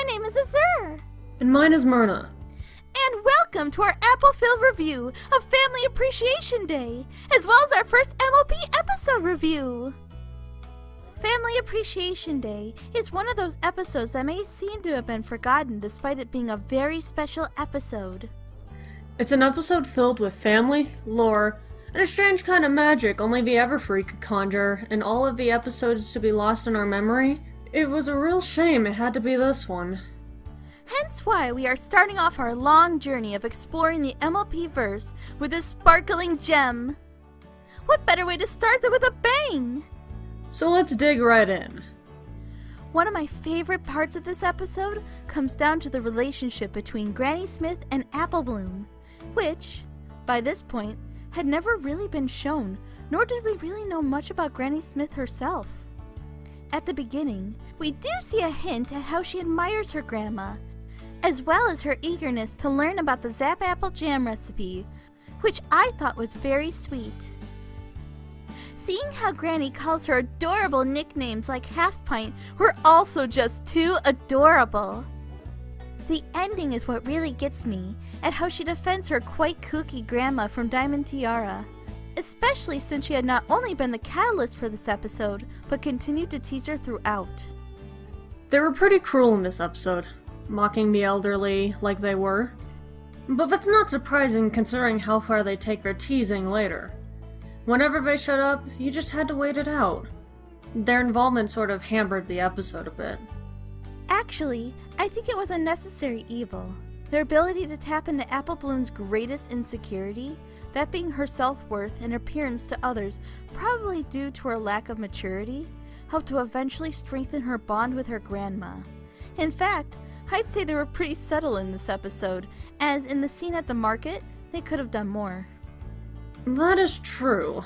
name is Azur. And mine is Myrna. And welcome to our apple-filled review of Family Appreciation Day, as well as our first MLP episode review. Family Appreciation Day is one of those episodes that may seem to have been forgotten despite it being a very special episode. It's an episode filled with family, lore, and a strange kind of magic only the Everfree could conjure, and all of the episodes to be lost in our memory. It was a real shame it had to be this one. Hence why we are starting off our long journey of exploring the MLP verse with this sparkling gem. What better way to start than with a bang? So let's dig right in. One of my favorite parts of this episode comes down to the relationship between Granny Smith and Apple Bloom, which, by this point, had never really been shown, nor did we really know much about Granny Smith herself. At the beginning, we do see a hint at how she admires her grandma, as well as her eagerness to learn about the Zap Apple Jam recipe, which I thought was very sweet. Seeing how Granny calls her adorable nicknames like Half Pint were also just too adorable. The ending is what really gets me, at how she defends her quite kooky grandma from Diamond Tiara, especially since she had not only been the catalyst for this episode, but continued to tease her throughout. They were pretty cruel in this episode, mocking the elderly like they were. But that's not surprising considering how far they take their teasing later. Whenever they showed up, you just had to wait it out. Their involvement sort of hampered the episode a bit. Actually, I think it was a necessary evil. Their ability to tap into Apple Bloom's greatest insecurity, that being her self-worth and appearance to others, probably due to her lack of maturity, helped to eventually strengthen her bond with her grandma. In fact, I'd say they were pretty subtle in this episode, as in the scene at the market, they could have done more. That is true.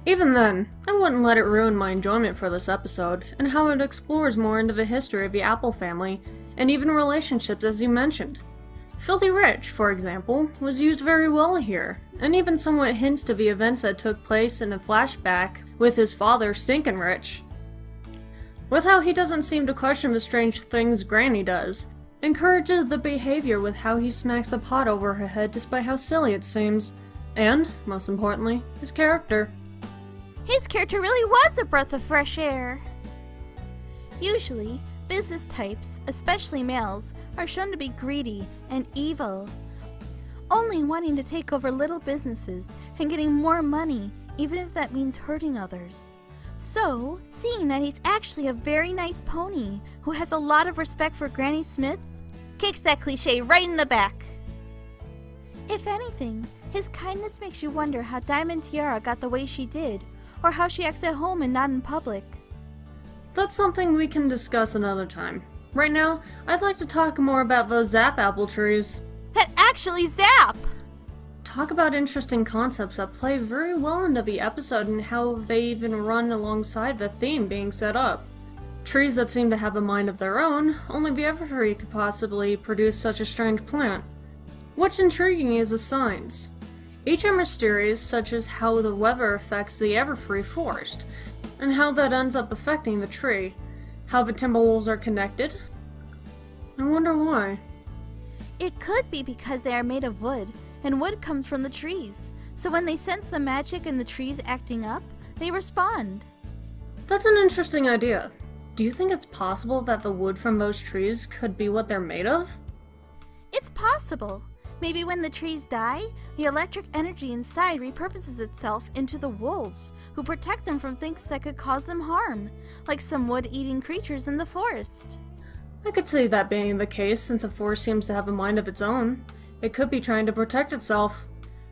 Even then, I wouldn't let it ruin my enjoyment for this episode, and how it explores more into the history of the Apple family, and even relationships as you mentioned. Filthy Rich, for example, was used very well here, and even somewhat hints to the events that took place in a flashback with his father, Stinkin' Rich. With how he doesn't seem to question the strange things Granny does, encourages the behavior with how he smacks the pot over her head despite how silly it seems, and, most importantly, his character. His character really was a breath of fresh air. Usually, business types, especially males, are shown to be greedy and evil, only wanting to take over little businesses and getting more money, even if that means hurting others. So, seeing that he's actually a very nice pony who has a lot of respect for Granny Smith, kicks that cliche right in the back. If anything, his kindness makes you wonder how Diamond Tiara got the way she did, or how she acts at home and not in public. That's something we can discuss another time. Right now, I'd like to talk more about those Zap apple trees. That actually zap! Talk about interesting concepts that play very well into the episode and how they even run alongside the theme being set up. Trees that seem to have a mind of their own, only the Everfree could possibly produce such a strange plant. What's intriguing is the signs. Each are mysterious, such as how the weather affects the Everfree forest, and how that ends up affecting the tree, how the Timberwolves are connected. I wonder why. It could be because they are made of wood, and wood comes from the trees, so when they sense the magic in the trees acting up, they respond. That's an interesting idea. Do you think it's possible that the wood from those trees could be what they're made of? It's possible. Maybe when the trees die, the electric energy inside repurposes itself into the wolves, who protect them from things that could cause them harm, like some wood-eating creatures in the forest. I could see that being the case since a forest seems to have a mind of its own. It could be trying to protect itself.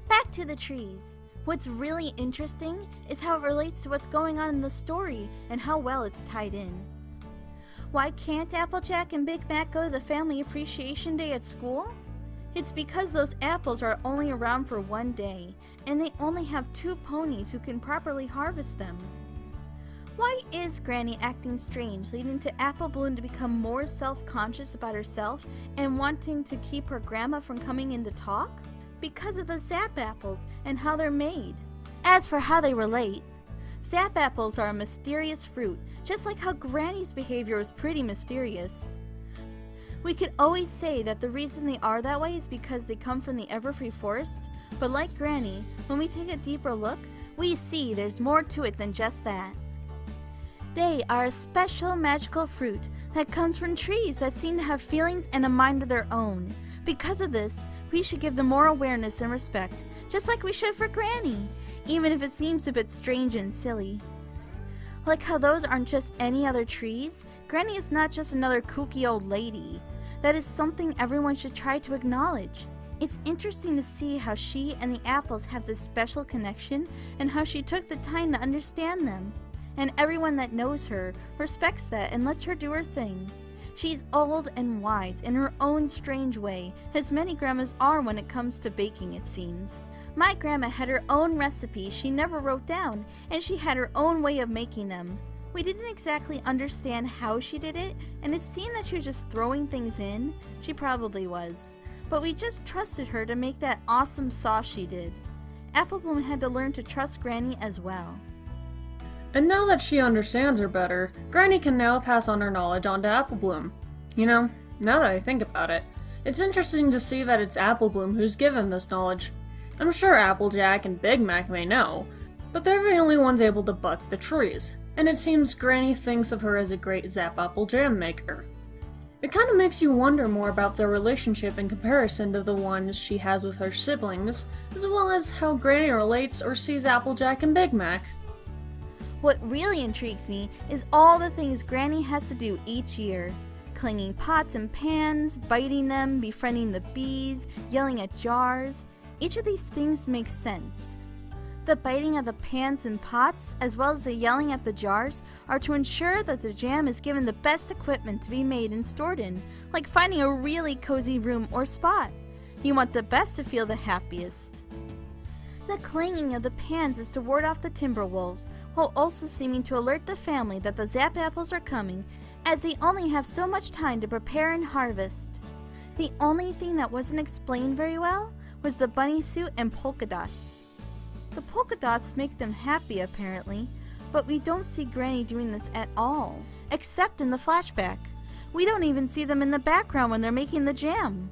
Back to the trees. What's really interesting is how it relates to what's going on in the story and how well it's tied in. Why can't Applejack and Big Mac go to the Family Appreciation Day at school? It's because those apples are only around for one day, and they only have 2 ponies who can properly harvest them. Why is Granny acting strange, leading to Apple Bloom to become more self-conscious about herself and wanting to keep her grandma from coming in to talk? Because of the Zap apples and how they're made. As for how they relate, Zap apples are a mysterious fruit, just like how Granny's behavior was pretty mysterious. We could always say that the reason they are that way is because they come from the Everfree Forest, but like Granny, when we take a deeper look, we see there's more to it than just that. They are a special magical fruit that comes from trees that seem to have feelings and a mind of their own. Because of this, we should give them more awareness and respect, just like we should for Granny, even if it seems a bit strange and silly. Like how those aren't just any other trees, Granny is not just another kooky old lady. That is something everyone should try to acknowledge. It's interesting to see how she and the apples have this special connection and how she took the time to understand them. And everyone that knows her respects that and lets her do her thing. She's old and wise in her own strange way, as many grandmas are when it comes to baking, it seems. My grandma had her own recipe she never wrote down, and she had her own way of making them. We didn't exactly understand how she did it, and it seemed that she was just throwing things in. She probably was. But we just trusted her to make that awesome sauce she did. Apple Bloom had to learn to trust Granny as well. And now that she understands her better, Granny can now pass on her knowledge onto Apple Bloom. You know, now that I think about it, it's interesting to see that it's Apple Bloom who's given this knowledge. I'm sure Applejack and Big Mac may know, but they're the only ones able to buck the trees, and it seems Granny thinks of her as a great Zap Apple jam maker. It kind of makes you wonder more about their relationship in comparison to the ones she has with her siblings, as well as how Granny relates or sees Applejack and Big Mac. What really intrigues me is all the things Granny has to do each year. Clinging pots and pans, biting them, befriending the bees, yelling at jars. Each of these things makes sense. The biting of the pans and pots, as well as the yelling at the jars, are to ensure that the jam is given the best equipment to be made and stored in, like finding a really cozy room or spot. You want the best to feel the happiest. The clanging of the pans is to ward off the timber wolves, while also seeming to alert the family that the Zap apples are coming, as they only have so much time to prepare and harvest. The only thing that wasn't explained very well was the bunny suit and polka dots. The polka dots make them happy apparently, but we don't see Granny doing this at all, except in the flashback. We don't even see them in the background when they're making the jam.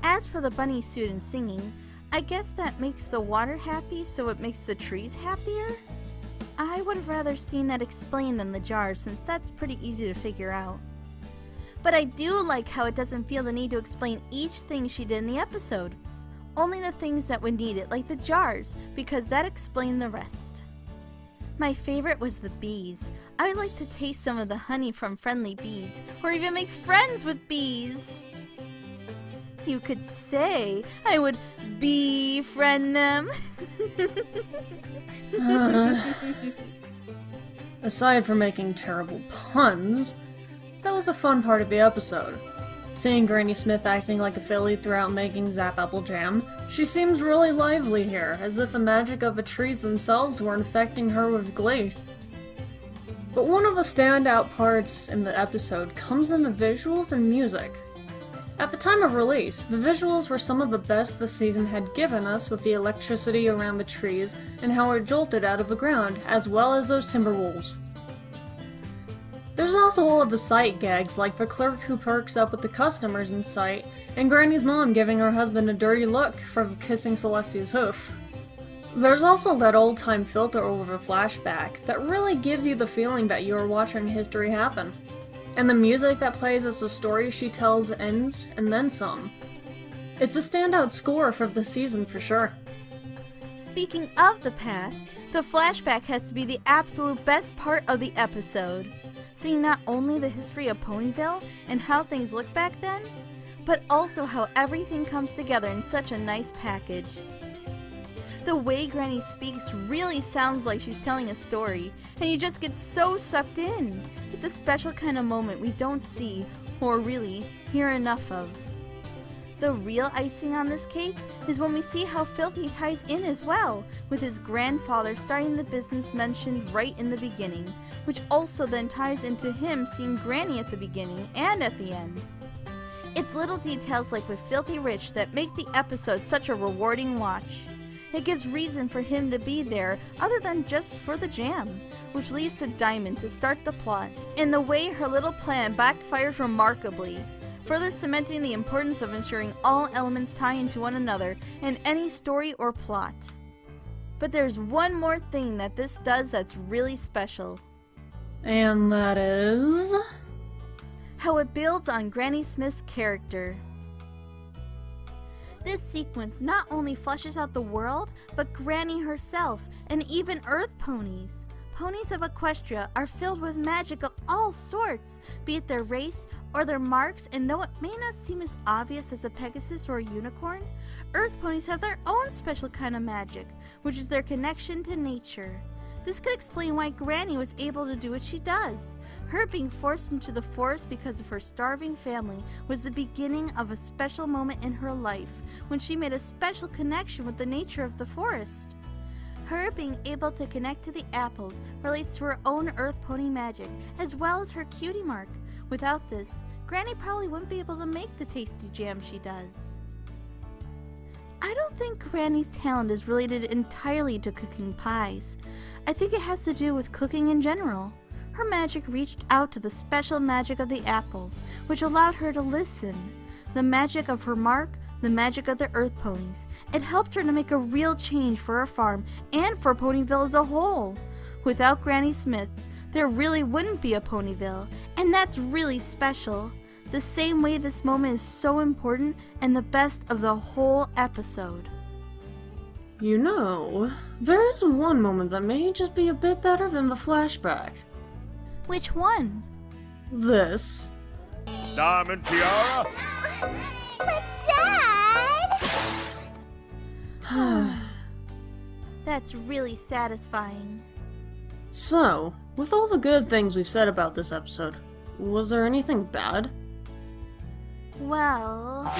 As for the bunny suit and singing, I guess that makes the water happy, so it makes the trees happier? I would have rather seen that explained than the jars, since that's pretty easy to figure out. But I do like how it doesn't feel the need to explain each thing she did in the episode. Only the things that would need it, like the jars, because that explained the rest. My favorite was the bees. I would like to taste some of the honey from friendly bees, or even make friends with bees. You could say I would befriend them. Aside from making terrible puns, that was a fun part of the episode. Seeing Granny Smith acting like a filly throughout making Zap Apple Jam, she seems really lively here, as if the magic of the trees themselves were infecting her with glee. But one of the standout parts in the episode comes in the visuals and music. At the time of release, the visuals were some of the best the season had given us, with the electricity around the trees and how it jolted out of the ground, as well as those timber wolves. There's also all of the sight gags, like the clerk who perks up with the customers in sight, and Granny's mom giving her husband a dirty look for kissing Celestia's hoof. There's also that old-time filter over the flashback that really gives you the feeling that you are watching history happen. And the music that plays as the story she tells ends, and then some. It's a standout score for the season for sure. Speaking of the past, the flashback has to be the absolute best part of the episode. Seeing not only the history of Ponyville and how things looked back then, but also how everything comes together in such a nice package. The way Granny speaks really sounds like she's telling a story, and you just get so sucked in. It's a special kind of moment we don't see, or really, hear enough of. The real icing on this cake is when we see how Filthy ties in as well, with his grandfather starting the business mentioned right in the beginning, which also then ties into him seeing Granny at the beginning and at the end. It's little details like with Filthy Rich that make the episode such a rewarding watch. It gives reason for him to be there other than just for the jam, which leads to Diamond to start the plot, and the way her little plan backfires remarkably. further cementing the importance of ensuring all elements tie into one another in any story or plot. But there's one more thing that this does that's really special. And that is... how it builds on Granny Smith's character. This sequence not only fleshes out the world, but Granny herself, and even Earth ponies. Ponies of Equestria are filled with magic of all sorts, be it their race or their marks, and though it may not seem as obvious as a Pegasus or a unicorn, Earth ponies have their own special kind of magic, which is their connection to nature. This could explain why Granny was able to do what she does. Her being forced into the forest because of her starving family was the beginning of a special moment in her life, when she made a special connection with the nature of the forest. Her being able to connect to the apples relates to her own Earth pony magic, as well as her cutie mark. Without this, Granny probably wouldn't be able to make the tasty jam she does. I don't think Granny's talent is related entirely to cooking pies. I think it has to do with cooking in general. Her magic reached out to the special magic of the apples, which allowed her to listen. The magic of her mark, the magic of the Earth ponies. It helped her to make a real change for her farm and for Ponyville as a whole. Without Granny Smith, there really wouldn't be a Ponyville, and that's really special. The same way this moment is so important and the best of the whole episode. You know, there is one moment that may just be a bit better than the flashback. Which one? This. Diamond Tiara? But Dad! That's really satisfying. So, with all the good things we've said about this episode, was there anything bad? Well...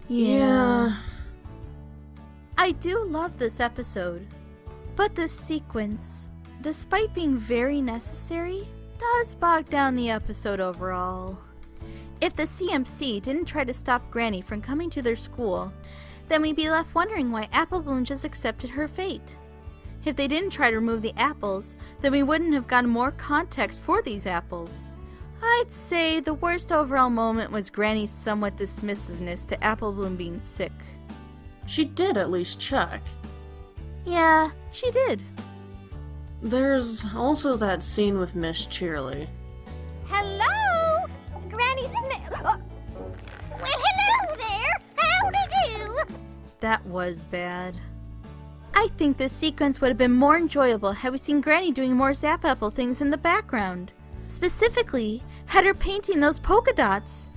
Yeah. I do love this episode, but this sequence, despite being very necessary, does bog down the episode overall. If the CMC didn't try to stop Granny from coming to their school, then we'd be left wondering why Apple Bloom just accepted her fate. If they didn't try to remove the apples, then we wouldn't have gotten more context for these apples. I'd say the worst overall moment was Granny's somewhat dismissiveness to Apple Bloom being sick. She did at least check. Yeah, she did. There's also that scene with Miss Cheerly. Hello? Granny Smith. Well, hello there. Howdy do? That was bad. I think this sequence would have been more enjoyable had we seen Granny doing more Zap Apple things in the background. Specifically, had her painting those polka dots.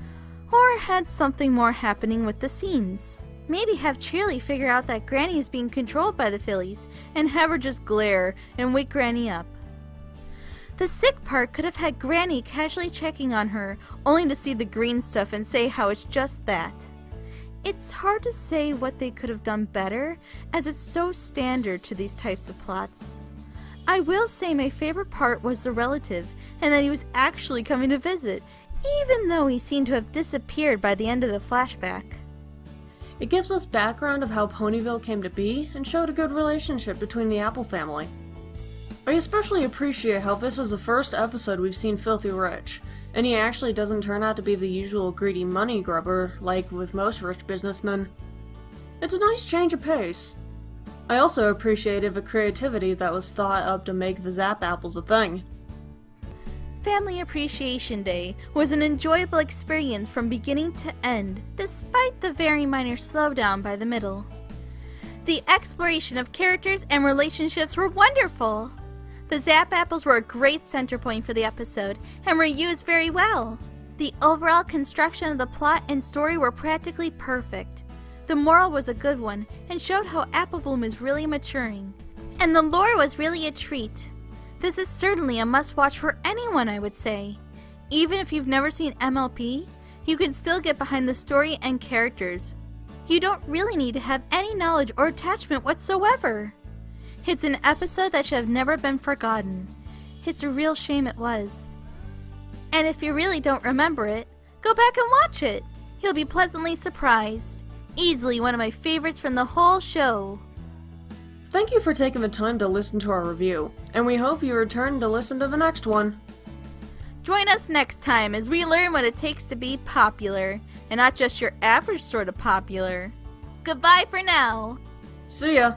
Or had something more happening with the scenes. Maybe have Cheerly figure out that Granny is being controlled by the Phillies, and have her just glare and wake Granny up. The sick part could have had Granny casually checking on her, only to see the green stuff and say how it's just that. It's hard to say what they could have done better, as it's so standard to these types of plots. I will say my favorite part was the relative, and that he was actually coming to visit, even though he seemed to have disappeared by the end of the flashback. It gives us background of how Ponyville came to be and showed a good relationship between the Apple family. I especially appreciate how this is the first episode we've seen Filthy Rich, and he actually doesn't turn out to be the usual greedy money grubber like with most rich businessmen. It's a nice change of pace. I also appreciated the creativity that was thought up to make the Zap Apples a thing. Family Appreciation Day was an enjoyable experience from beginning to end, despite the very minor slowdown by the middle. The exploration of characters and relationships were wonderful. The Zap Apples were a great center point for the episode and were used very well. The overall construction of the plot and story were practically perfect. The moral was a good one and showed how Apple Bloom is really maturing. And the lore was really a treat. This is certainly a must-watch for anyone, I would say. Even if you've never seen MLP, you can still get behind the story and characters. You don't really need to have any knowledge or attachment whatsoever. It's an episode that should have never been forgotten. It's a real shame it was. And if you really don't remember it, go back and watch it. You'll be pleasantly surprised. Easily one of my favorites from the whole show. Thank you for taking the time to listen to our review, and we hope you return to listen to the next one. Join us next time as we learn what it takes to be popular, and not just your average sort of popular. Goodbye for now! See ya!